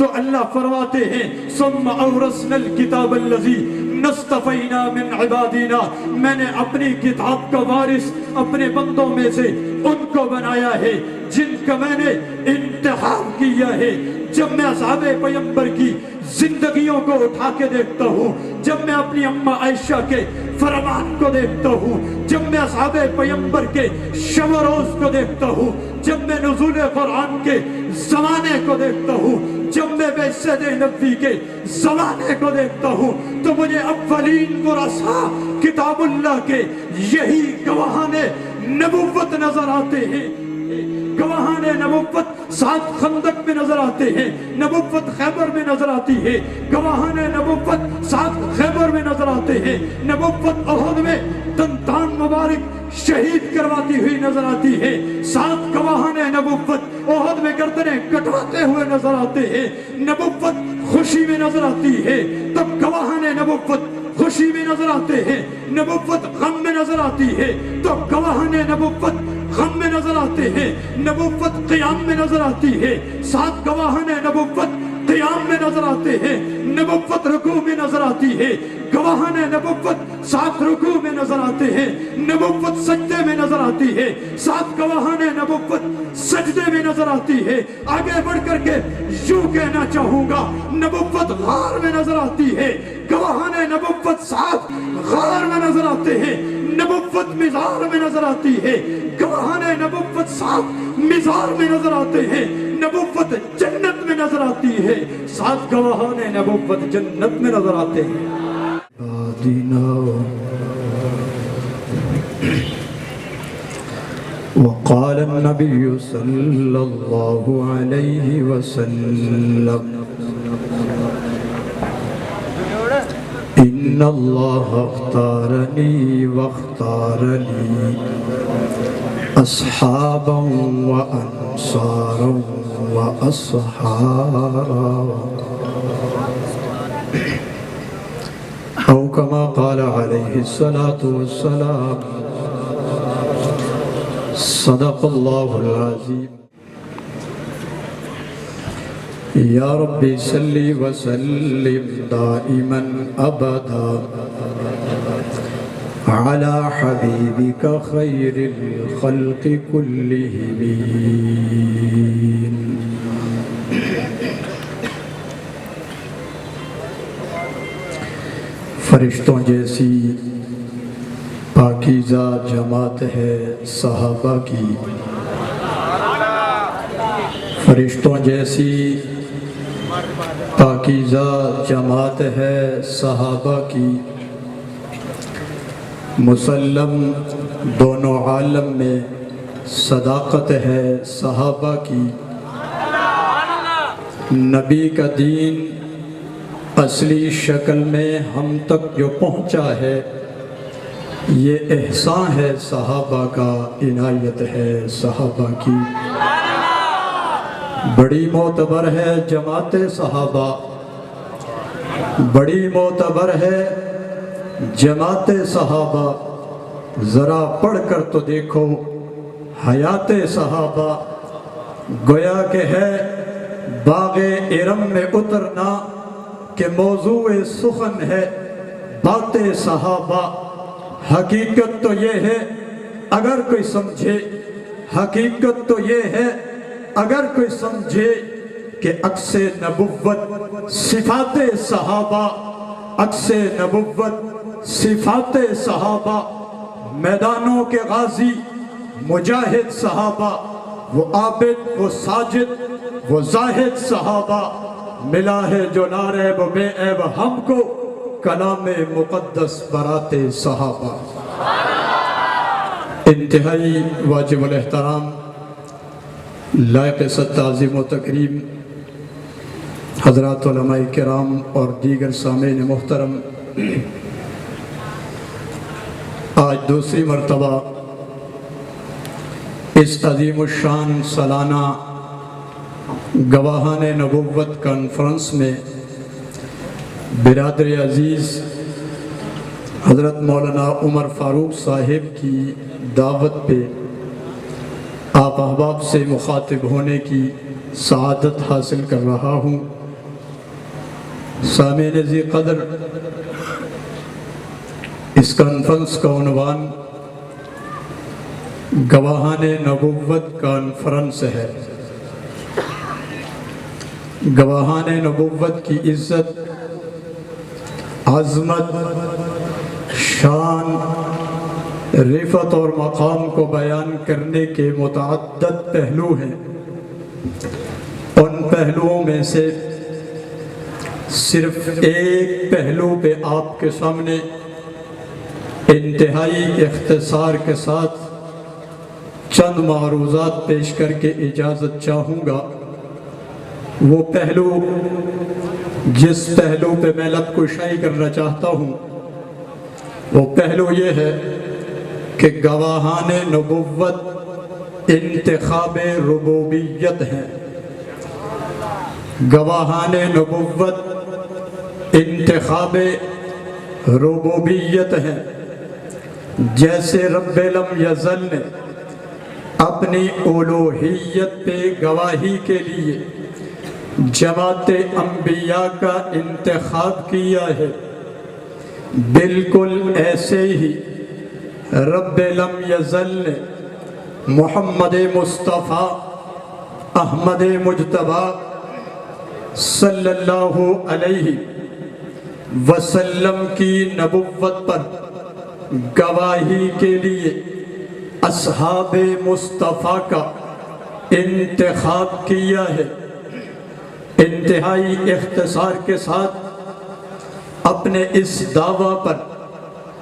تو اللہ فرماتے ہیں ثم اورثنا الکتاب الذی نصطفینا من عبادنا، میں نے اپنی کتاب کا وارث اپنے بندوں میں سے ان کو بنایا ہے جن کا میں نے انتخاب کیا ہے۔ جب میں اصحاب پیغمبر کی زندگیوں کو اٹھا کے دیکھتا ہوں، جب میں اپنی اماں عائشہ کے فرمان کو دیکھتا ہوں، جب میں اصحاب پیغمبر کے شب و روز کو دیکھتا ہوں، جب میں نزول قرآن کے زمانے کو دیکھتا ہوں، جب میں بعثت نبی کے زمانے کو دیکھتا ہوں، تو مجھے اولین ورثاء کتاب اللہ کے یہی گواہان نبوت نظر آتے ہیں۔ گواہان نبوت ساتھ خندق میں نظر آتے ہیں، نبوت خیبر میں نظر آتی ہے، گواہان نبوت ساتھ خیبر میں نظر آتے ہیں، نبوت احد میں دندان مبارک شہید کرواتی ہوئی نظر آتی ہے، ساتھ گواہان نبوت احد میں گردنیں کٹواتے ہوئے نظر آتے ہیں، نبوت خوشی میں نظر آتی ہے، تب گواہان نبوت خوشی میں نظر آتے ہیں، نبوت غم میں نظر آتی ہے تو گواہان نبوت غم میں نظر آتے ہیں، نبوت قیام میں نظر آتی ہے، سات گواہان نبوت قیام میں نظر آتے ہیں، نبوت رکوع میں نظر آتی ہے، گواہان نبوت سات رکوع میں نظر آتے ہیں، نبوت سجدے میں نظر آتی ہے، سات گواہان نبوت سجدے میں نظر آتی ہے۔ آگے بڑھ کر کے یوں کہنا چاہوں گا، نبوت غار میں نظر آتی ہے، گواہان نبوت سات غار میں نظر آتے ہیں، نبوت مزار میں نظر آتی ہے، گواہان نبوت سات مزار میں نظر آتے ہیں، نبوت جنت میں نظر آتی ہے، سات گواہان نبوت جنت میں نظر آتے ہیں۔ وقال النبي صلى الله عليه وسلم إن الله اختارني واختار لي أصحابا وأنصارا وأصحابا أو كما قال عليه الصلاة والسلام صدق الله العظيم۔ یا رب صلی وسلم دائما ابدا على حبیبک خیر الخلق كلهم۔ فرشتوں جیسی پاکیزہ جماعت ہے صحابہ کی، فرشتوں جیسی پاکیزہ جماعت ہے صحابہ کی، مسلم دونوں عالم میں صداقت ہے صحابہ کی، نبی کا دین اصلی شکل میں ہم تک جو پہنچا ہے یہ احسان ہے صحابہ کا، عنایت ہے صحابہ کی۔ بڑی معتبر ہے جماعت صحابہ، بڑی معتبر ہے جماعت صحابہ، ذرا پڑھ کر تو دیکھو حیات صحابہ، گویا کہ ہے باغ ارم میں اترنا کہ موضوع سخن ہے بات صحابہ۔ حقیقت تو یہ ہے اگر کوئی سمجھے، حقیقت تو یہ ہے اگر کوئی سمجھے کہ عکس نبوت صفات صحابہ، عکس نبوت صفات صحابہ، میدانوں کے غازی مجاہد صحابہ، وہ عابد وہ ساجد وہ زاہد صحابہ، ملا ہے جو ناریب و بے عیب ہم کو کلام مقدس برات صحابہ۔ انتہائی واجب الاحترام، لائق تعظیم و تکریم حضرات علماء کرام اور دیگر سامعین محترم، آج دوسری مرتبہ اس عظیم الشان سالانہ گواہان نبوت کانفرنس میں برادر عزیز حضرت مولانا عمر فاروق صاحب کی دعوت پہ آپ احباب سے مخاطب ہونے کی سعادت حاصل کر رہا ہوں۔ سامعین ذی قدر، اس کانفرنس کا عنوان گواہان نبوت کانفرنس ہے۔ گواہان نبوت کی عزت، عظمت، شان، رفعت اور مقام کو بیان کرنے کے متعدد پہلو ہیں۔ ان پہلوؤں میں سے صرف ایک پہلو پہ آپ کے سامنے انتہائی اختصار کے ساتھ چند معروضات پیش کر کے اجازت چاہوں گا۔ وہ پہلو جس پہلو پہ میں لب کشائی کرنا چاہتا ہوں، وہ پہلو یہ ہے کہ گواہان نبوت انتخاب ربوبیت ہیں۔ گواہان نبوت انتخاب ربوبیت ہیں۔ جیسے رب لم یزل نے اپنی الوہیت پہ گواہی کے لیے جماعت انبیاء کا انتخاب کیا ہے، بالکل ایسے ہی رب لم یزل نے محمد مصطفیٰ احمد مجتبیٰ صلی اللہ علیہ وسلم کی نبوت پر گواہی کے لیے اصحاب مصطفیٰ کا انتخاب کیا ہے۔ انتہائی اختصار کے ساتھ اپنے اس دعویٰ پر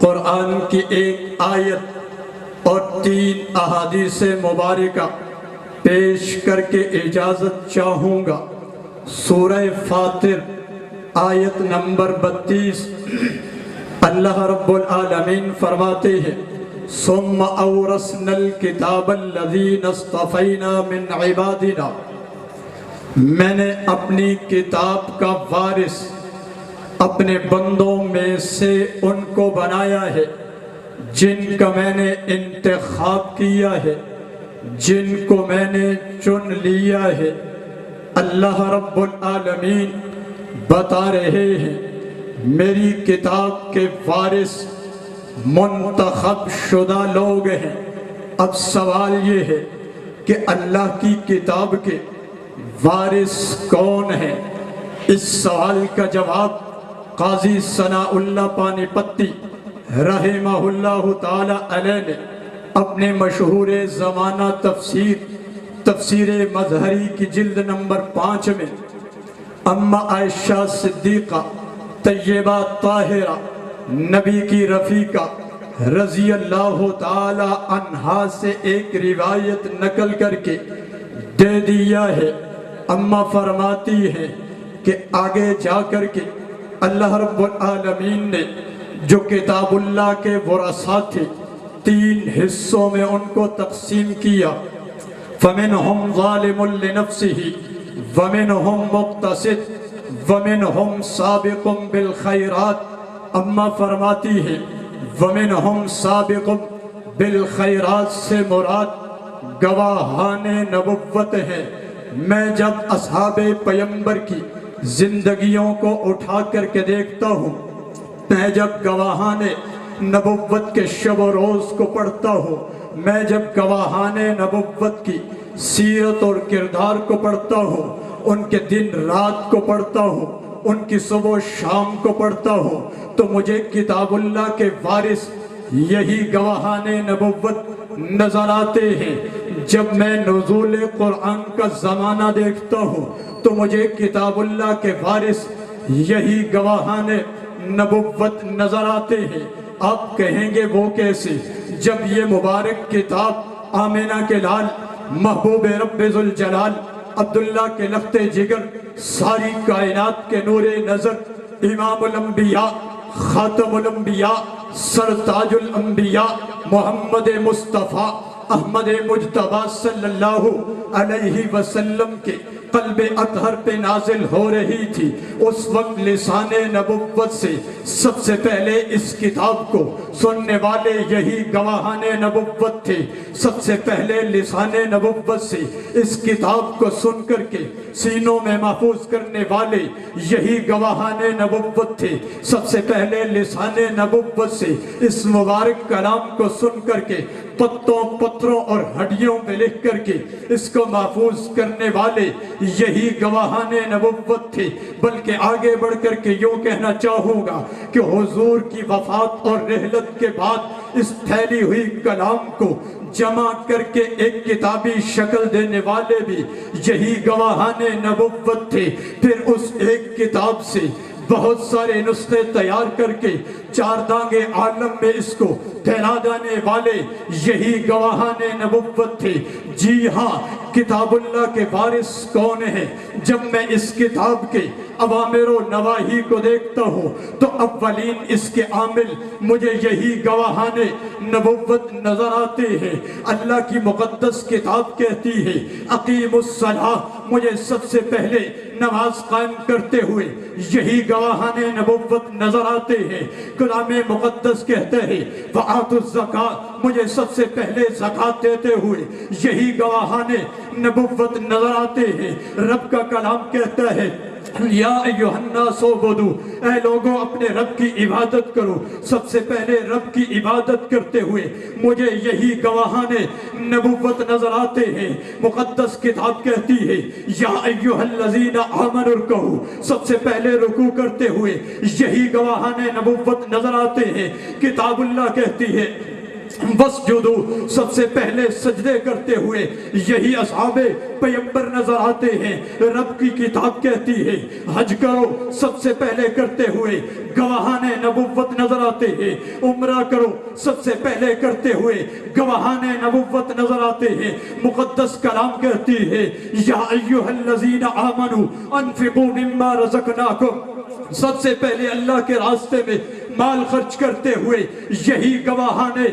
قرآن کی ایک آیت اور 3 احادیث مبارکہ پیش کر کے اجازت چاہوں گا۔ سورہ فاطر آیت نمبر 32، اللہ رب العالمین فرماتے ہیں ثم اورثنا الکتاب الذین اصطفینا من عبادنا، میں نے اپنی کتاب کا وارث اپنے بندوں میں سے ان کو بنایا ہے جن کا میں نے انتخاب کیا ہے، جن کو میں نے چن لیا ہے۔ اللہ رب العالمین بتا رہے ہیں میری کتاب کے وارث منتخب شدہ لوگ ہیں۔ اب سوال یہ ہے کہ اللہ کی کتاب کے وارث کون ہیں؟ اس سوال کا جواب قاضی ثناء اللہ پانی پتی رحمہ اللہ تعالی علیہ نے اپنے مشہور زمانہ تفسیر مظہری کی جلد نمبر 5 میں اما عائشہ صدیقہ طیبہ طاہرہ نبی کی رفیقہ رضی اللہ تعالی عنہا سے ایک روایت نقل کر کے دے دیا ہے۔ اما فرماتی ہے کہ آگے جا کر کے اللہ رب العالمین نے جو کتاب اللہ کے ورثاء تھے 3 حصوں میں ان کو تقسیم کیا، فَمِنْهُمْ ظَالِمٌ لِنَفْسِهِ وَمِنْهُمْ مُقْتَصِدٌ وَمِنْهُمْ سَابِقٌ بِالْخَيْرَاتِ۔ اما فرماتی ہے وَمِنْهُمْ سَابِقٌ بِالْخَيْرَاتِ سے مراد گواہان نبوت ہے۔ میں جب اصحاب پیمبر کی زندگیوں کو اٹھا کر کے دیکھتا ہوں، میں جب گواہان نبوت کے شب و روز کو پڑھتا ہوں، میں جب گواہان نبوت کی سیرت اور کردار کو پڑھتا ہوں، ان کے دن رات کو پڑھتا ہوں، ان کی صبح و شام کو پڑھتا ہوں، تو مجھے کتاب اللہ کے وارث یہی گواہان نبوت نظر آتے ہیں۔ جب میں نزول قرآن کا زمانہ دیکھتا ہوں تو مجھے کتاب اللہ کے وارث یہی گواہان نبوت نظر آتے ہیں۔ آپ کہیں گے وہ کیسے؟ جب یہ مبارک کتاب آمینہ کے لال محبوب رب ذوالجلال عبداللہ کے لخت جگر ساری کائنات کے نور نظر امام الانبیاء خاتم الانبیاء سرتاج الانبیاء محمد مصطفیٰ احمد مجتبیٰ صلی اللہ علیہ وسلم کے قلب اطہر پہ نازل ہو رہی تھی، اس وقت لسان نبوت سے سب سے پہلے اس کتاب کو سننے والے یہی گواہان نبوت تھے۔ سب سے پہلے لسان نبوت سے اس کتاب کو سن کر کے سینوں میں محفوظ کرنے والے یہی گواہان نبوت تھے۔ سب سے پہلے لسان نبوت سے اس مبارک کلام کو سن کر کے پتوں، پتھروں اور ہڈیوں پہ لکھ کر کے اس کو محفوظ کرنے والے یہی گواہان نبوت تھے۔ بلکہ آگے بڑھ کر کے یوں کہنا چاہوں گا کہ حضور کی وفات اور رحلت کے بعد اس پھیلی ہوئی کلام کو جمع کر کے ایک کتابی شکل دینے والے بھی یہی گواہان نبوت تھے۔ پھر اس ایک کتاب سے بہت سارے نسخے تیار کر کے چار دانگے عالم میں اس کو پھیلا دینے والے یہی گواہان نبوت تھے۔ جی ہاں، کتاب اللہ کے وارث کون ہیں؟ جب میں اس کتاب کے اوامر و نواہی کو دیکھتا ہوں تو اولین اس کے عامل مجھے یہی گواہان نبوت نظر آتے ہیں۔ اللہ کی مقدس کتاب کہتی ہے اقیم الصلاۃ، مجھے سب سے پہلے نماز قائم کرتے ہوئے یہی گواہان نبوت نظر آتے ہیں۔ کلام مقدس کہتے ہیں وآتوا الزکاۃ، مجھے سب سے پہلے زکوٰۃ دیتے ہوئے یہی گواہان نبوت نظر آتے ہیں۔ رب کا کلام کہتا ہے یا ایھا الناس اعبدوا، اے لوگوں اپنے رب کی عبادت کرو۔ سب سے پہلے رب کی عبادت کرتے ہوئے مجھے یہی گواہان نبوت نظر آتے ہیں۔ مقدس کتاب کہتی ہے یا ایھا الذین آمنوا ارکعوا، سب سے پہلے رکوع کرتے ہوئے یہی گواہان نبوت نظر آتے ہیں۔ کتاب اللہ کہتی ہے واسجدوا، سب سے پہلے سجدے کرتے ہوئے یہی اصحاب پیغمبر نظر آتے ہیں۔ رب کی کتاب کہتی ہے حج کرو، سب سے پہلے کرتے ہوئے گواہان نبوت نظر آتے ہیں۔ عمرہ کرو، سب سے پہلے کرتے ہوئے گواہان نبوت نظر آتے ہیں۔ مقدس کلام کہتی ہے یا ایھا الذین آمنوا انفقوا مما رزقناکم، سب سے پہلے اللہ کے راستے میں مال خرچ کرتے ہوئے یہی گواہان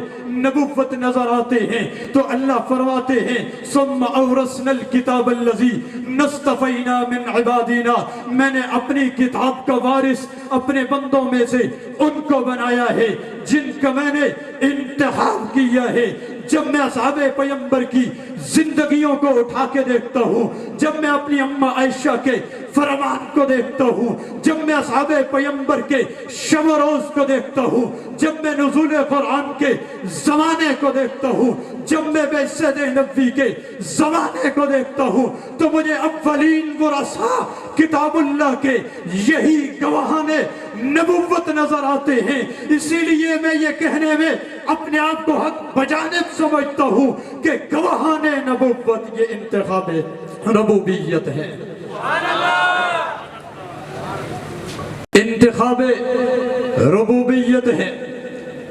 نبوت نظر آتے ہیں۔ تو اللہ فرماتے ہیں ثم اورثنا الکتاب الذی نصطفینا من عبادنا، میں نے اپنی کتاب کا وارث اپنے بندوں میں سے ان کو بنایا ہے جن کا میں نے انتخاب کیا ہے۔ جب میں اصحاب پیغمبر کی زندگیوں کو اٹھا کے دیکھتا ہوں، جب میں اپنی اماں عائشہ کے فرمان کو دیکھتا ہوں، جب میں اصحاب پیغمبر کے شب و روز کو دیکھتا ہوں، جب میں نزول قرآن کے زمانے کو دیکھتا ہوں، جب میں بعثت نبوی کے زمانے کو دیکھتا ہوں، تو مجھے اولین ورثاء کتاب اللہ کے یہی گواہان نبوت نظر آتے ہیں۔ اسی لیے میں یہ کہنے میں اپنے آپ کو حق بجانب سمجھتا ہوں کہ گواہان نبوت یہ انتخاب ربوبیت ہے، انتخاب ربوبیت ہے۔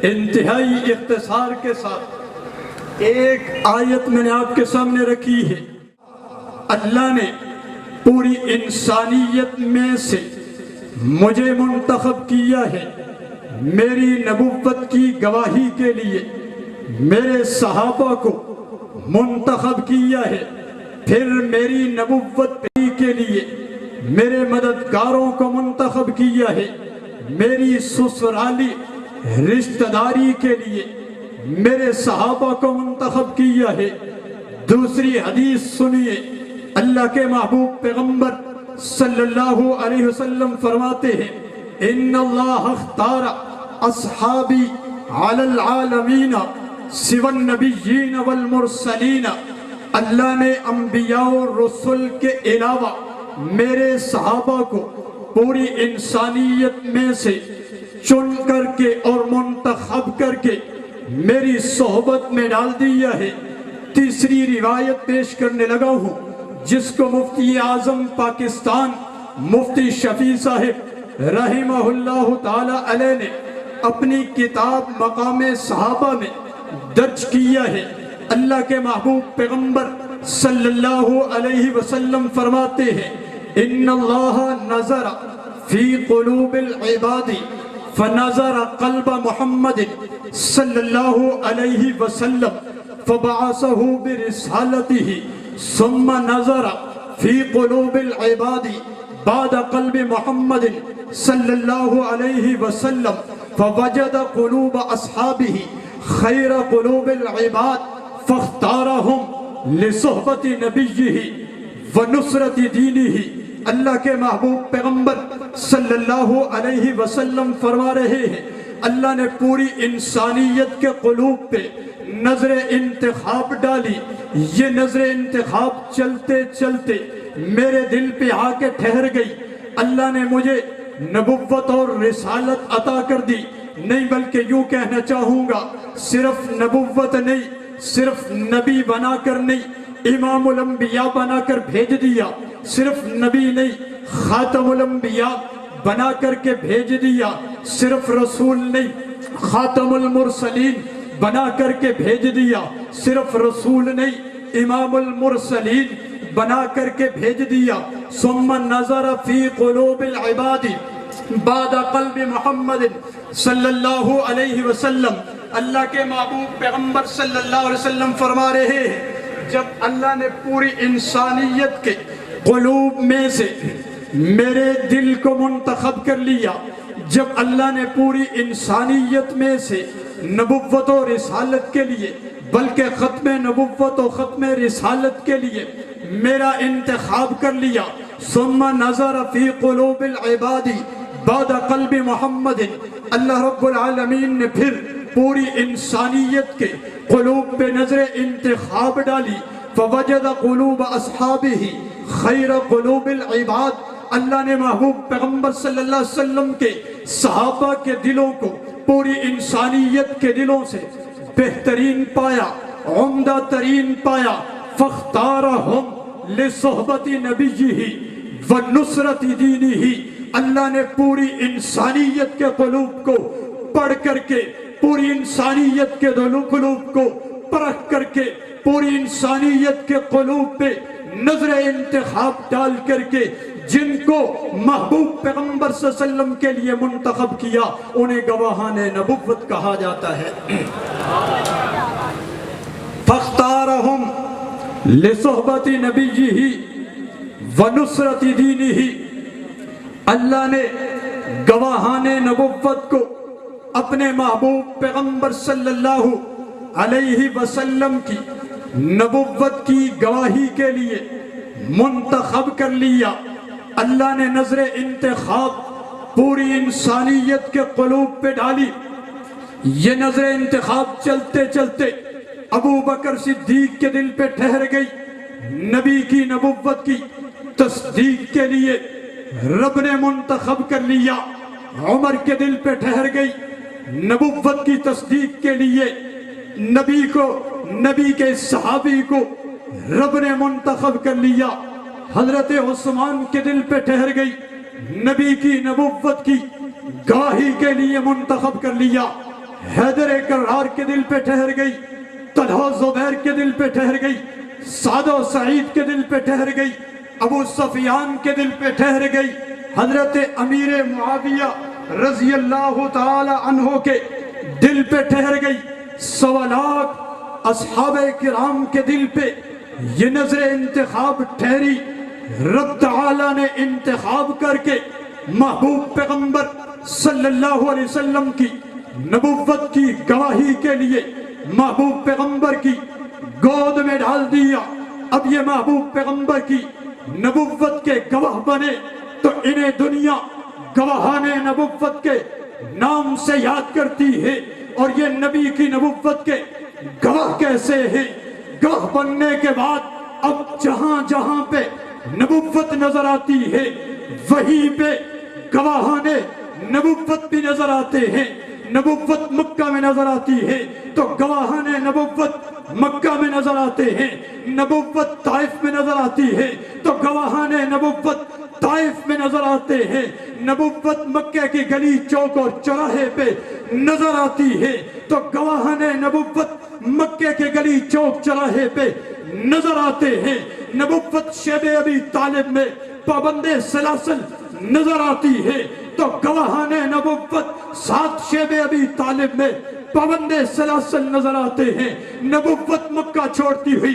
انتہائی اختصار کے ساتھ ایک آیت میں نے آپ کے سامنے رکھی ہے۔ اللہ نے پوری انسانیت میں سے مجھے منتخب کیا ہے میری نبوت کی گواہی کے لیے، میرے صحابہ کو منتخب کیا ہے، پھر میری نبوت کے لیے میرے مددگاروں کو منتخب کیا ہے، میری سسرالی رشتہ داری کے لیے میرے صحابہ کو منتخب کیا ہے۔ دوسری حدیث سنیے، اللہ کے محبوب پیغمبر صلی اللہ علیہ وسلم فرماتے ہیں ان اللہ اختار اصحابی علی العالمین سوى النبیین والمرسلین، اللہ نے انبیاء و رسول کے علاوہ میرے صحابہ کو پوری انسانیت میں سے چن کر کے اور منتخب کر کے میری صحبت میں ڈال دیا ہے۔ تیسری روایت پیش کرنے لگا ہوں جس کو مفتی اعظم پاکستان مفتی شفیع صاحب رحمہ اللہ تعالی علیہ نے اپنی کتاب مقام صحابہ میں درج کیا ہے۔ اللہ کے محبوب پیغمبر صلی اللہ علیہ وسلم فرماتے ہیں ان اللہ نظر فی قلوب العباد فنظر قلب محمد صلی اللہ علیہ وسلم فبعثه برسالته ثم نظر فی قلوب العباد بعد قلب محمد صلی اللہ علیہ وسلم فوجد قلوب اصحابہ خیر قلوب العباد فاختارہم لصحبت نبیہ ونصرت دینہ۔ اللہ کے محبوب پیغمبر صلی اللہ علیہ وسلم فرما رہے ہیں اللہ نے پوری انسانیت کے قلوب پہ نظر انتخاب ڈالی۔ یہ نظر انتخاب چلتے چلتے میرے دل پہ آ کے ٹھہر گئی۔ اللہ نے مجھے نبوت اور رسالت عطا کر دی، نہیں بلکہ یوں کہنا چاہوں گا صرف نبوت نہیں، صرف نبی بنا کر نہیں، امام الانبیاء بنا کر بھیج دیا، صرف نبی نہیں خاتم الانبیاء بنا کر کے بھیج دیا، صرف رسول نہیں خاتم المرسلین بنا کر کے بھیج دیا، صرف رسول نہیں امام المرسلین بنا کر کے بھیج دیا۔ ثم نظر فی قلوب العباد بعد قلب محمد صلی اللہ علیہ وسلم۔ اللہ کے محبوب پیغمبر صلی اللہ علیہ وسلم فرما رہے ہیں جب اللہ نے پوری انسانیت کے قلوب میں سے میرے دل کو منتخب کر لیا، جب اللہ نے پوری انسانیت میں سے نبوت و رسالت کے لیے بلکہ ختم نبوت و ختم رسالت کے لیے میرا انتخاب کر لیا، ثم نظر فی قلوب العباد بعد قلب محمد، اللہ رب العالمین نے پھر پوری انسانیت کے قلوب پہ نظر انتخاب ڈالی، فوجد قلوب اصحابہ خیر قلوب العباد۔ اللہ نے محبوب پیغمبر صلی اللہ علیہ وسلم کے صحابہ کے دلوں کو پوری انسانیت کے دلوں سے بہترین پایا، عمدہ ترین پایا، فاختارہم لصحبت نبیہ ونصرت دینہ۔ اللہ نے پوری انسانیت کے قلوب کو پڑھ کر کے، پوری انسانیت کے قلوب کو پرکھ کر کے، پوری انسانیت کے قلوب پہ نظر انتخاب ڈال کر کے جن کو محبوب پیغمبر صلی اللہ علیہ وسلم کے لیے منتخب کیا انہیں گواہان نبوت کہا جاتا ہے۔ فاختارہم لصحبت نبیہ ونصرت دینہ۔ اللہ نے گواہان نبوت کو اپنے محبوب پیغمبر صلی اللہ علیہ وسلم کی نبوت کی گواہی کے لیے منتخب کر لیا۔ اللہ نے نظر انتخاب پوری انسانیت کے قلوب پہ ڈالی۔ یہ نظر انتخاب چلتے چلتے ابو بکر صدیق کے دل پہ ٹھہر گئی۔ نبی کی نبوت کی تصدیق کے لیے رب نے منتخب کر لیا۔ عمر کے دل پہ ٹھہر گئی۔ نبوت کی تصدیق کے لیے نبی کے صحابی کو رب نے منتخب کر لیا۔ حضرت عثمان کے دل پہ ٹھہر گئی۔ نبی کی نبوت کی گواہی کے لیے منتخب کر لیا۔ حیدر کرار کے دل پہ ٹھہر گئی۔ طلحہ زبیر کے دل پہ ٹھہر گئی۔ سعد و سعید کے دل پہ ٹھہر گئی۔ ابو سفیان کے دل پہ ٹھہر گئی۔ حضرت امیر معاویہ رضی اللہ تعالی عنہ کے دل پہ ٹھہر گئی۔ 1.25 لاکھ اصحاب کرام کے دل پہ یہ نظر انتخاب ٹھہری۔ رب تعالی نے انتخاب کر کے محبوب پیغمبر صلی اللہ علیہ وسلم کی نبوت کی گواہی کے لیے محبوب پیغمبر کی گود میں ڈال دیا۔ اب یہ محبوب پیغمبر کی نبوت کے گواہ بنے تو انہیں دنیا گواہان نبوت کے نام سے یاد کرتی ہے۔ اور یہ نبی کی نبوت کے گواہ کیسے ہیں؟ گواہ بننے کے بعد اب جہاں جہاں پہ نبوت نظر آتی ہے وہیں پہ گواہان نبوت بھی نظر آتے ہیں۔ نبوت مکہ میں نظر آتی ہے تو گواہان نبوت مکہ میں نظر آتے ہیں۔ نبوت طائف میں نظر آتی ہے تو گواہان نبوت طائف میں نظر آتے ہیں۔ نبوت مکہ کی گلی چوک اور چوراہے پہ نظر آتی ہے تو گواہان نبوت مکہ کے گلی چوک چوراہے پہ نظر آتے ہیں۔ نبوت شیب ابی طالب میں پابند سلاسل نظر آتی ہے تو گواہان نبوت 7 شیب ابی طالب میں پابند سلاسل نظر آتے ہیں۔ نبوت مکہ چھوڑتی ہوئی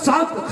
7